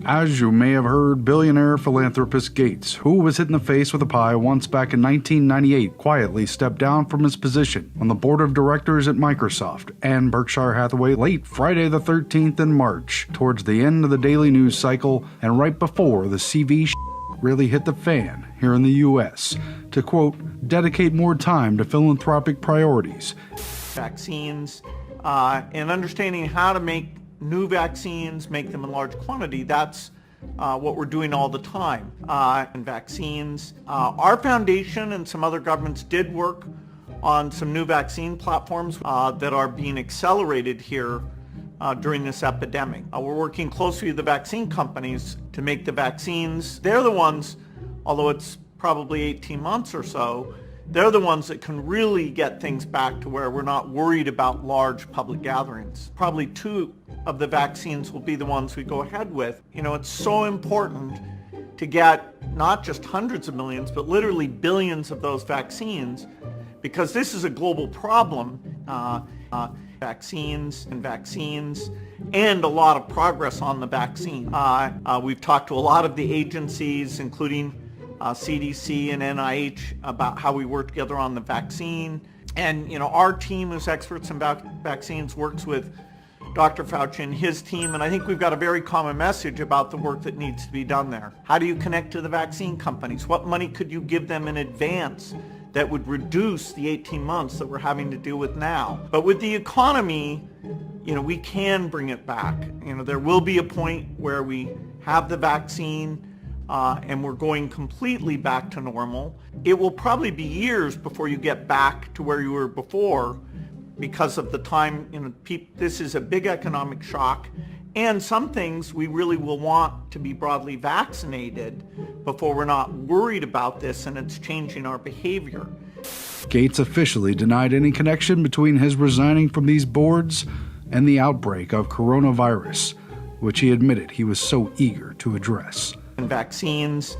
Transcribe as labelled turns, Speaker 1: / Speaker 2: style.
Speaker 1: As you may have heard, billionaire philanthropist Gates, who was hit in the face with a pie once back in 1998, quietly stepped down from his position on the board of directors at Microsoft and Berkshire Hathaway late Friday the 13th in March, towards the end of the daily news cycle and right before the CV really hit the fan here in the U.S. to, quote, dedicate more time to philanthropic priorities.
Speaker 2: Vaccines and understanding how to make new vaccines, make them in large quantity, that's what we're doing all the time. And vaccines, our foundation and some other governments did work on some new vaccine platforms that are being accelerated here during this epidemic. We're working closely with the vaccine companies to make the vaccines. They're the ones, although it's probably 18 months or so, they're the ones that can really get things back to where we're not worried about large public gatherings. Probably 2 of the vaccines will be the ones we go ahead with. You know, it's so important to get not just hundreds of millions, but literally billions of those vaccines, because this is a global problem. Vaccines and a lot of progress on the vaccine. We've talked to a lot of the agencies, including CDC and NIH, about how we work together on the vaccine. And, you know, our team, who's experts in vaccines, works with Dr. Fauci and his team, and I think we've got a very common message about the work that needs to be done there. How do you connect to the vaccine companies? What money could you give them in advance that would reduce the 18 months that we're having to deal with now? But with the economy, you know, we can bring it back. You know, there will be a point where we have the vaccine and we're going completely back to normal. It will probably be years before you get back to where you were before, because of the time, you know, this is a big economic shock, and some things we really will want to be broadly vaccinated before we're not worried about this and it's changing our behavior.
Speaker 1: Gates officially denied any connection between his resigning from these boards and the outbreak of coronavirus, which he admitted he was so eager to address.
Speaker 2: And vaccines